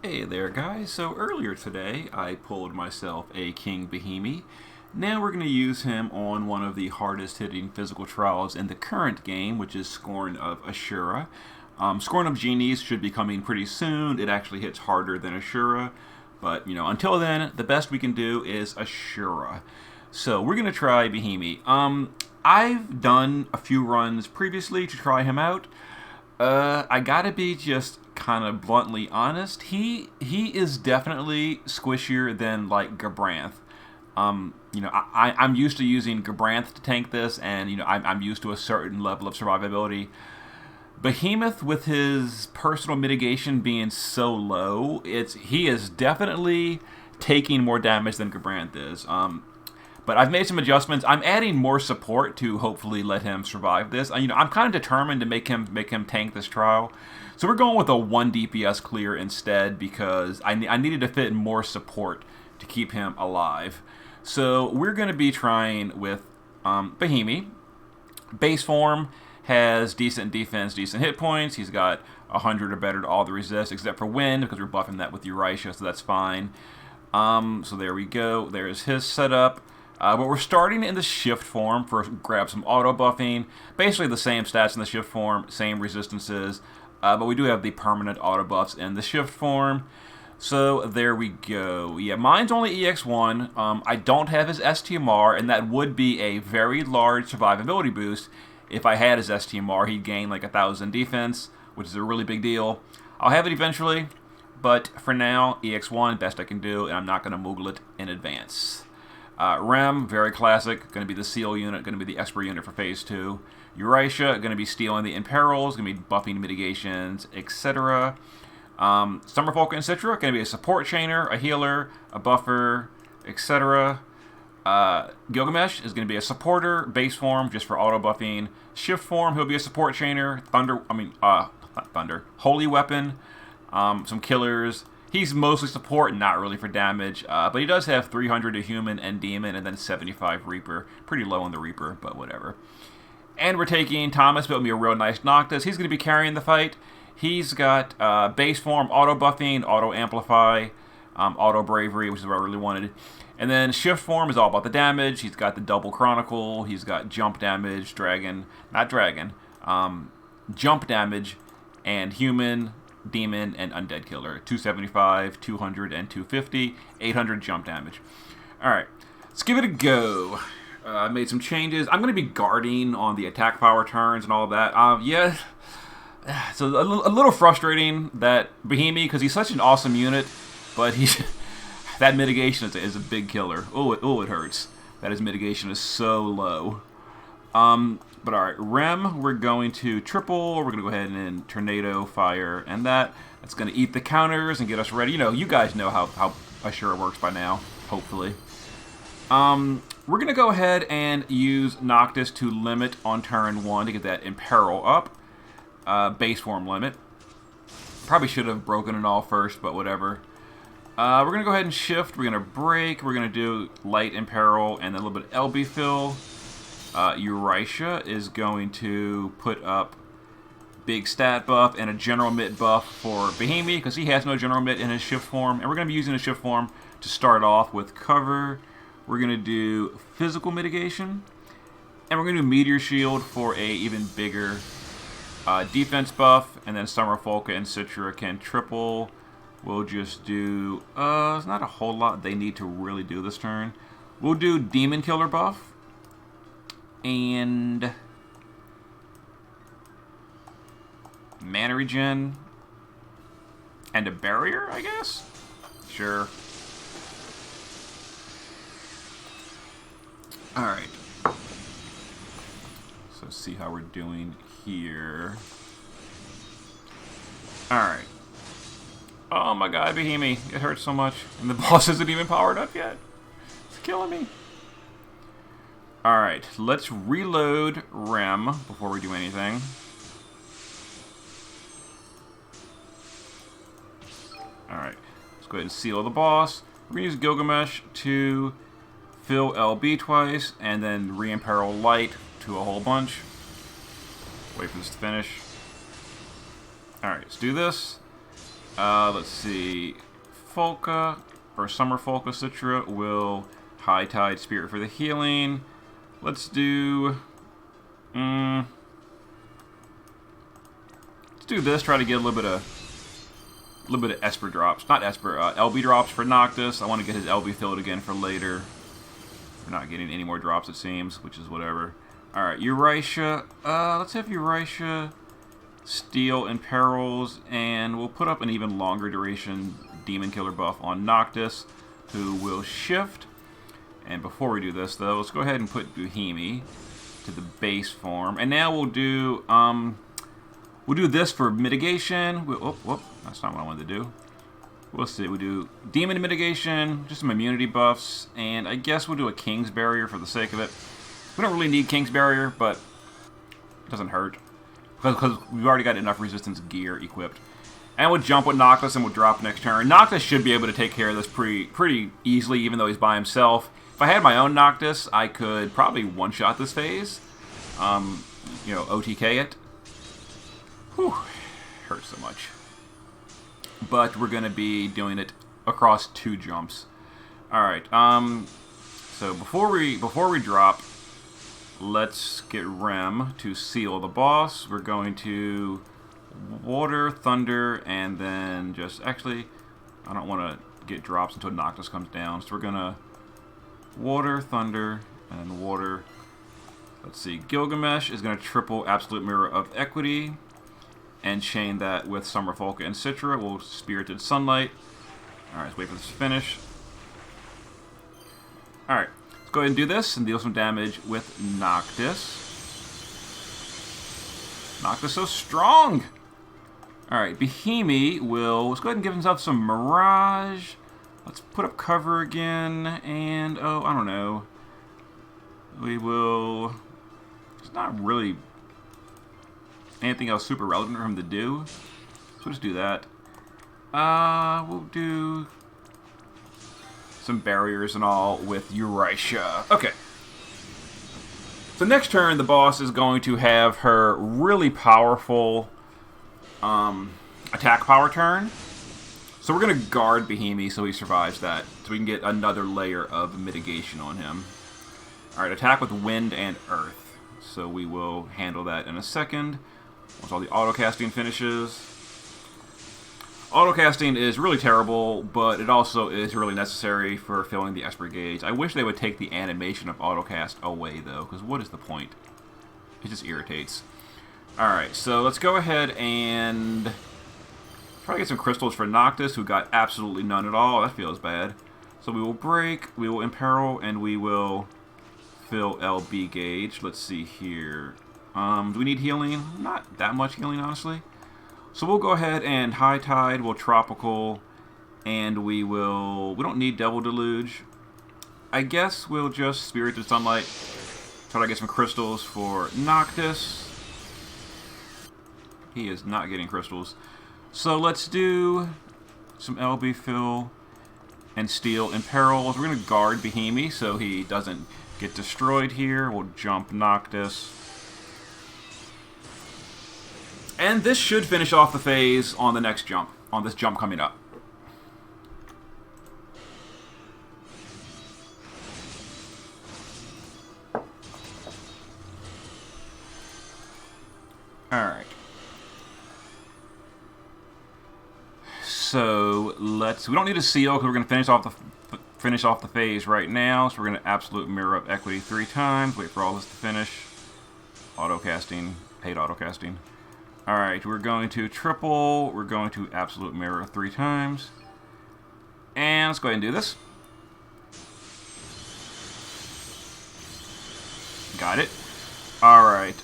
Hey there guys, so earlier today I pulled myself a King Behemy. Now we're going to use him on one of the hardest hitting physical trials in the current game, which is Scorn of Asura. Scorn of Genies should be coming pretty soon. It actually hits harder than Asura, but until then, the best we can do is Asura. So we're going to try Behemy. I've done a few runs previously to try him out. I gotta be just kind of bluntly honest. He is definitely squishier than like Gabranth. I'm used to using Gabranth to tank this, and I'm used to a certain level of survivability. Behemoth, with his personal mitigation being so low, he is definitely taking more damage than Gabranth is. But I've made some adjustments. I'm adding more support to hopefully let him survive this. I'm kind of determined to make him tank this trial. So we're going with a 1 DPS clear instead because I needed to fit in more support to keep him alive. So we're going to be trying with Behemy. Base form has decent defense, decent hit points. He's got 100 or better to all the resist except for wind because we're buffing that with Eurasia, so that's fine. So there we go. There's his setup. But we're starting in the shift form. First, grab some auto buffing. Basically the same stats in the shift form, same resistances. But we do have the permanent auto buffs in the shift form. So there we go. Yeah, mine's only EX1. I don't have his STMR, and that would be a very large survivability boost. If I had his STMR, he'd gain like 1,000 defense, which is a really big deal. I'll have it eventually, but for now, EX1, best I can do, and I'm not going to Moogle it in advance. Rem, very classic, going to be the Seal unit, going to be the Esper unit for Phase 2. Eurasia, going to be stealing the Imperils, going to be buffing mitigations, etc. Summerfolk and Citra, going to be a support chainer, a healer, a buffer, etc. Gilgamesh is going to be a supporter, base form, just for auto buffing. Shift form, he'll be a support chainer. Not Thunder. Holy weapon, some killers. He's mostly support, not really for damage, but he does have 300 to human and demon, and then 75 Reaper. Pretty low on the Reaper, but whatever. And we're taking Thomas, built me a real nice Noctis. He's going to be carrying the fight. He's got base form, auto buffing, auto amplify, auto bravery, which is what I really wanted. And then shift form is all about the damage. He's got the double chronicle. He's got jump damage, jump damage, and human, demon, and undead killer. 275, 200, and 250. 800 jump damage. Alright, let's give it a go. I made some changes. I'm going to be guarding on the attack power turns and all of that. Yeah, so a little frustrating that Behemy, because he's such an awesome unit, but that mitigation is a big killer. It hurts. That his mitigation is so low. But alright, Rem, we're going to triple. We're going to go ahead and tornado, fire, and that's going to eat the counters and get us ready. You guys know how Asura works by now, hopefully. We're going to go ahead and use Noctis to limit on turn 1 to get that Imperil up. Base form limit. Probably should have broken it all first, but whatever. We're going to go ahead and shift. We're going to break. We're going to do light Imperil and then a little bit of LB fill. Eurasia is going to put up big stat buff and a general mit buff for Behemy because he has no general mit in his shift form. And we're going to be using his shift form to start off with cover. We're going to do physical mitigation. And we're going to do meteor shield for a even bigger defense buff. And then Summerfolk and Citra can triple. We'll just do... there's not a whole lot they need to really do this turn. We'll do demon killer buff. And mana regen and a barrier, I guess? Sure. Alright. So see how we're doing here. Alright. Oh my god, Behemy. It hurts so much. And the boss isn't even powered up yet. It's killing me. Alright, let's reload Rem before we do anything. Alright, let's go ahead and seal the boss. We're going to use Gilgamesh to fill LB twice, and then re-imperil light to a whole bunch. Wait for this to finish. Alright, let's do this. Let's see. Folka, or Summer Folka Citra will High Tide Spirit for the healing. Let's do... let's do this, try to get a little bit of Esper drops. Not Esper, LB drops for Noctis. I want to get his LB filled again for later. We're not getting any more drops, it seems, which is whatever. Alright, Eurasia. Let's have Eurasia steal in perils, and we'll put up an even longer duration Demon Killer buff on Noctis, who will shift. And before we do this, though, let's go ahead and put Behemy to the base form. And now we'll do this for mitigation. Whoop, that's not what I wanted to do. We'll see. We'll do demon mitigation, just some immunity buffs, and I guess we'll do a King's Barrier for the sake of it. We don't really need King's Barrier, but it doesn't hurt. Because we've already got enough resistance gear equipped. And we'll jump with Noctis and we'll drop next turn. Noctis should be able to take care of this pretty easily, even though he's by himself. If I had my own Noctis, I could probably one-shot this phase. You know, OTK it. Whew, hurts so much. But we're going to be doing it across 2 jumps. Alright, so before we drop, let's get Rem to seal the boss. We're going to Water, Thunder, and then just... Actually, I don't want to get drops until Noctis comes down. So we're going to Water, Thunder, and then Water. Let's see. Gilgamesh is going to triple Absolute Mirror of Equity and chain that with Summer Folka and Citra. We'll Spirited Sunlight. Alright, let's wait for this to finish. Alright, let's go ahead and do this and deal some damage with Noctis. Noctis so strong! Alright, Behemy will... Let's go ahead and give himself some Mirage. Let's put up cover again, and... Oh, I don't know. We will... It's not really anything else super relevant for him to do. So we'll just do that. We'll do some barriers and all with Eurasia. Okay. So next turn, the boss is going to have her really powerful attack power turn. So we're going to guard Behemy so he survives that. So we can get another layer of mitigation on him. Alright, attack with Wind and Earth. So we will handle that in a second. Once all the auto-casting finishes. Auto-casting is really terrible, but it also is really necessary for filling the Esper gauge. I wish they would take the animation of auto-cast away, though, because what is the point? It just irritates. Alright, so let's go ahead and try to get some crystals for Noctis, who got absolutely none at all. That feels bad. So we will break, we will imperil, and we will fill LB gauge. Let's see here. Do we need healing? Not that much healing, honestly. So we'll go ahead and High Tide, we'll Tropical, and we will... We don't need Devil Deluge. I guess we'll just Spirited Sunlight. Try to get some crystals for Noctis. He is not getting crystals. So let's do some LB fill and steal in perils. We're going to guard Behemy so he doesn't get destroyed here. We'll jump Noctis. And this should finish off the phase on the next jump, on this jump coming up. Alright. So we don't need a seal because we're going to finish off the phase right now. So we're going to Absolute Mirror of Equity 3 times. Wait for all this to finish. Auto-casting. Hate auto-casting. Alright, we're going to triple. We're going to Absolute Mirror 3 times. And let's go ahead and do this. Got it. Alright,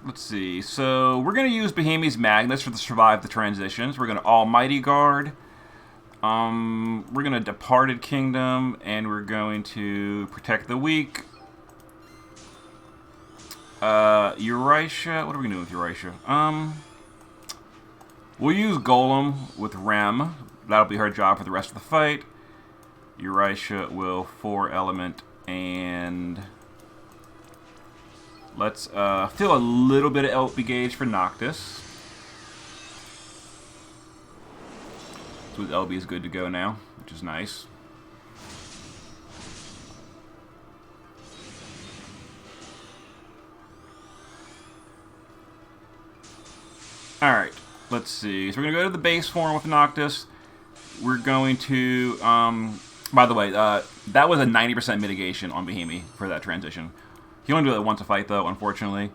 let's see. So we're going to use Behemy's Magnets to survive the transitions. We're going to Almighty Guard. We're going to Departed Kingdom. And we're going to Protect the Weak. Eurasia. What are we gonna do with Eurasia? We'll use Golem with Rem. That'll be her job for the rest of the fight. Eurasia will 4 element, and let's fill a little bit of LP gauge for Noctis. So his LB is good to go now, which is nice. Alright, let's see. So we're going to go to the base form with Noctis. We're going to, by the way, that was a 90% mitigation on Behemy for that transition. He only did it once a fight, though, unfortunately.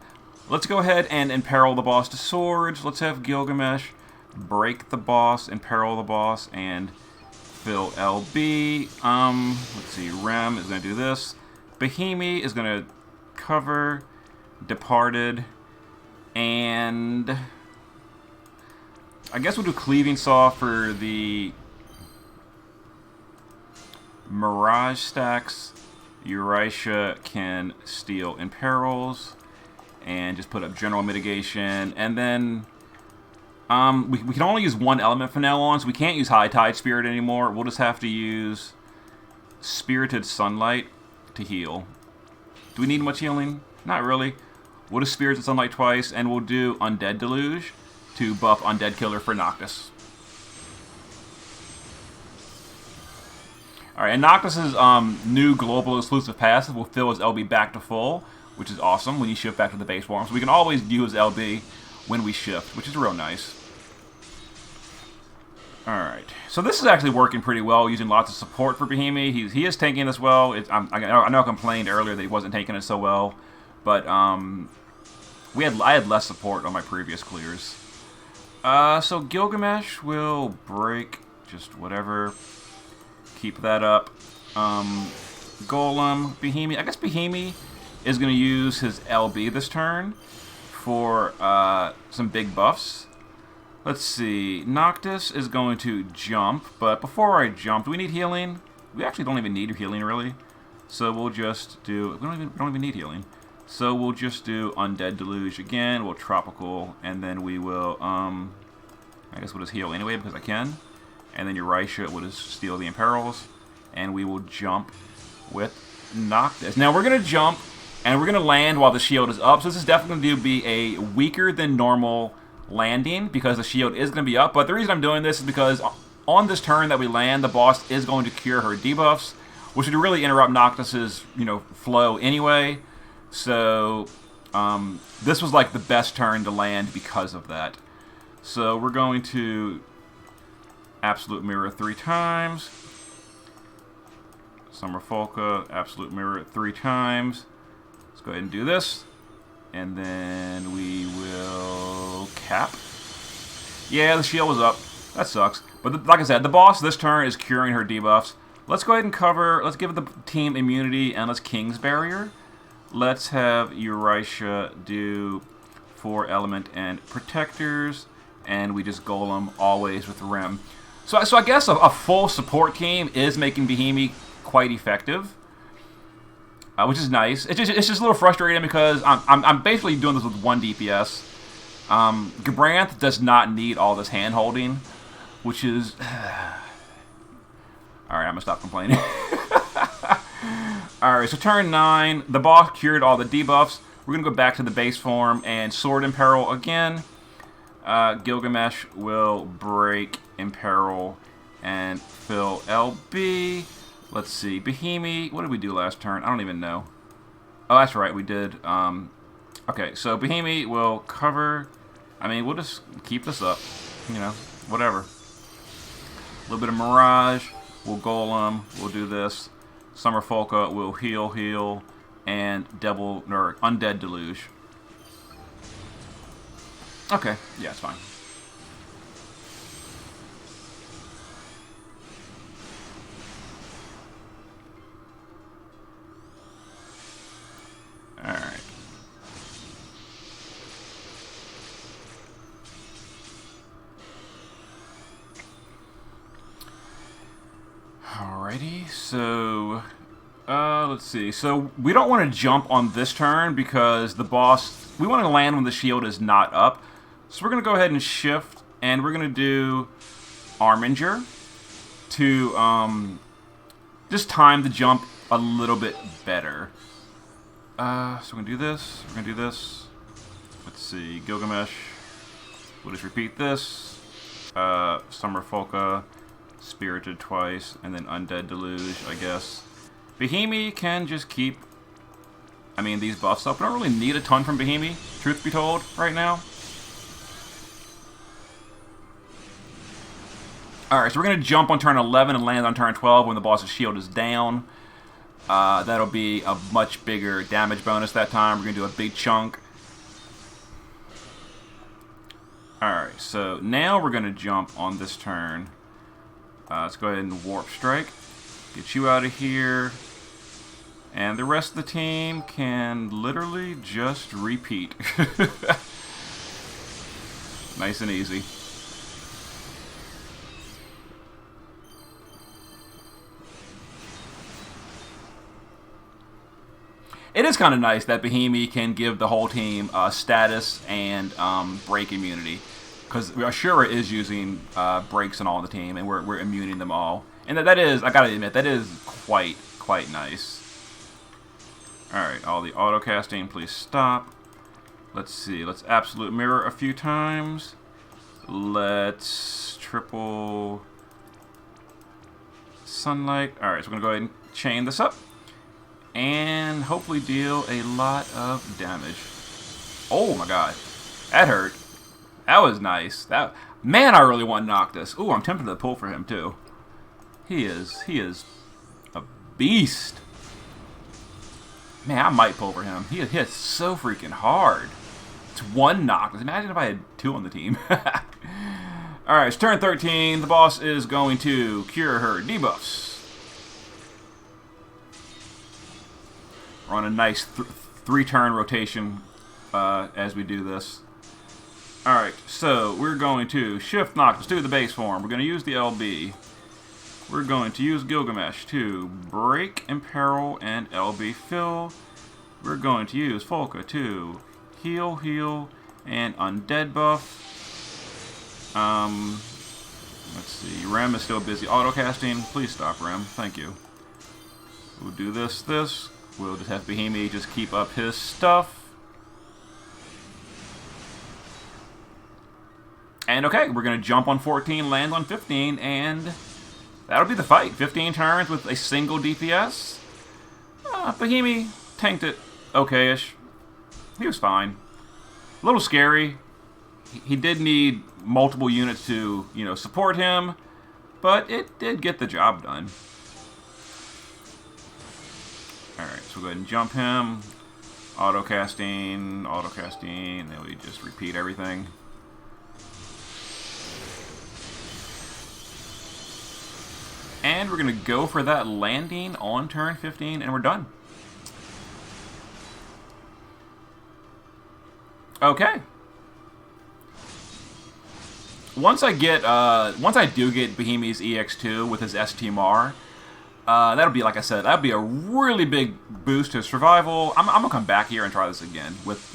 Let's go ahead and imperil the boss to swords. Let's have Gilgamesh break the boss, imperil the boss, and fill LB. Let's see, Rem is going to do this. Behemy is going to cover, Departed, and I guess we'll do Cleaving Saw for the Mirage stacks. Eurasia can steal imperils and just put up general mitigation. And then we can only use one element from now on, so we can't use High Tide Spirit anymore. We'll just have to use Spirited Sunlight to heal. Do we need much healing? Not really. We'll do Spirited Sunlight twice, and we'll do Undead Deluge to buff Undead Killer for Noctis. Alright, and Noctis' new global exclusive passive will fill his LB back to full, which is awesome when you shift back to the base form. So we can always use LB when we shift, which is real nice. Alright, so this is actually working pretty well, using lots of support for Behemy. He is tanking this well. I know I complained earlier that he wasn't tanking it so well, but I had less support on my previous clears. So Gilgamesh will break just whatever. Keep that up. Golem, Behemy. I guess Behemy is going to use his LB this turn for some big buffs. Let's see. Noctis is going to jump, but before I jump, do we need healing? We actually don't even need healing, really. So we'll just do... We don't even need healing. So we'll just do Undead Deluge again. We'll Tropical, and then we will... I guess we'll just heal anyway because I can. And then Eurasia will just steal the imperils. And we will jump with Noctis. Now we're going to jump, and we're going to land while the shield is up. So this is definitely going to be a weaker than normal landing because the shield is going to be up. But the reason I'm doing this is because on this turn that we land, the boss is going to cure her debuffs, which would really interrupt Noctis's, flow anyway. So this was like the best turn to land because of that. So we're going to Absolute Mirror 3 times. Summer Folka, Absolute Mirror 3 times. Let's go ahead and do this. And then we will cap. Yeah, the shield was up. That sucks. But like I said, the boss this turn is curing her debuffs. Let's go ahead and cover. Let's give the team immunity and let's King's Barrier. Let's have Eurasia do 4 element and protectors. And we just Golem always with Rem. So I guess a full support team is making Behemy quite effective, which is nice. It's just a little frustrating because I'm basically doing this with 1 DPS. Gabranth does not need all this hand holding, which is all right. I'm gonna stop complaining. All right, so turn 9, the boss cured all the debuffs. We're gonna go back to the base form and Sword Imperil again. Gilgamesh will break Imperil and fill LB. Let's see. Behemy, what did we do last turn? I don't even know. Oh, that's right, we did. Okay, so Behemy will cover. I mean, we'll just keep this up. Whatever. A little bit of Mirage. We'll Golem. We'll do this. Summer Folka will heal, and Undead Deluge. Okay, yeah, it's fine. Alright. Alrighty, so let's see. So we don't want to jump on this turn because the boss, we want to land when the shield is not up. So we're going to go ahead and shift, and we're going to do Arminger to just time the jump a little bit better. So we're going to do this. We're going to do this. Let's see. Gilgamesh. We'll just repeat this. Summer Folka. Spirited twice, and then Undead Deluge, I guess. Behemy can just keep, I mean, these buffs up. We don't really need a ton from Behemy, truth be told, right now. Alright, so we're going to jump on turn 11 and land on turn 12 when the boss's shield is down. That'll be a much bigger damage bonus that time. We're going to do a big chunk. Alright, so now we're going to jump on this turn. Let's go ahead and Warp Strike. Get you out of here. And the rest of the team can literally just repeat. Nice and easy. It is kind of nice that Behemy can give the whole team status and break immunity. Because Asura is using breaks on all the team, and we're immuning them all. And that is, I gotta admit, that is quite nice. Alright, all the auto casting, please stop. Let's see, let's absolute mirror a few times. Let's triple sunlight. Alright, so we're gonna go ahead and chain this up. And hopefully deal a lot of damage. Oh my god. That hurt. That was nice. Man, I really want Noctis. Ooh, I'm tempted to pull for him too. He is a beast. Man, I might pull for him. He hits so freaking hard. It's one Noctis. Imagine if I had two on the team. Alright, it's turn 13. The boss is going to cure her debuffs. We're on a nice three-turn rotation as we do this. Alright, so we're going to shift Noctis to the base form. We're going to use the LB. We're going to use Gilgamesh to break, imperil, and LB fill. We're going to use Folka to heal, and undead buff. Let's see. Rem is still busy auto-casting. Please stop, Rem. Thank you. We'll do this. We'll just have Behemy just keep up his stuff. And okay, we're going to jump on 14, land on 15, and that'll be the fight. 15 turns with a single DPS. Behemy tanked it okay-ish. He was fine. A little scary. He did need multiple units to, support him, but it did get the job done. Alright, so we'll go ahead and jump him. Auto-casting, and then we just repeat everything. And we're going to go for that landing on turn 15, and we're done. Okay. Once I do get Behemy's EX2 with his STMR, that'll be, like I said, that'll be a really big boost to survival. I'm gonna come back here and try this again with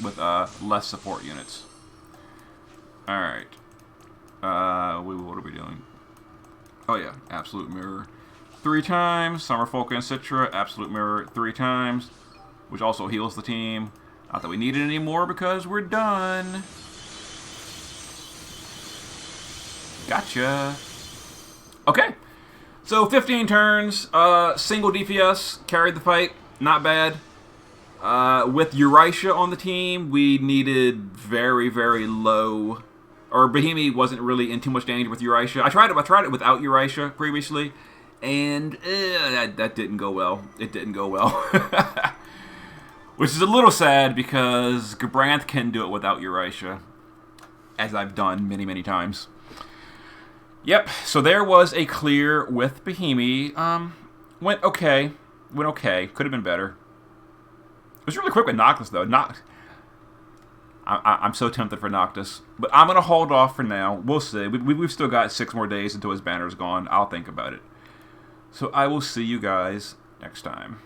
less support units. All right. What are we doing? Oh yeah, absolute mirror 3 times. Summer Folka and Citra, absolute mirror 3 times, which also heals the team. Not that we need it anymore because we're done. Gotcha. Okay. So 15 turns, single DPS, carried the fight, not bad. With Eurytia on the team, we needed very, very low, or Behemy wasn't really in too much danger with Eurytia. I tried it without Eurytia previously, and that didn't go well. It didn't go well. Which is a little sad because Gabranth can do it without Eurytia, as I've done many, many times. Yep, so there was a clear with Behemy. Went okay. Could have been better. It was really quick with Noctis, though. I'm so tempted for Noctis. But I'm going to hold off for now. We'll see. We've still got 6 more days until his banner's gone. I'll think about it. So I will see you guys next time.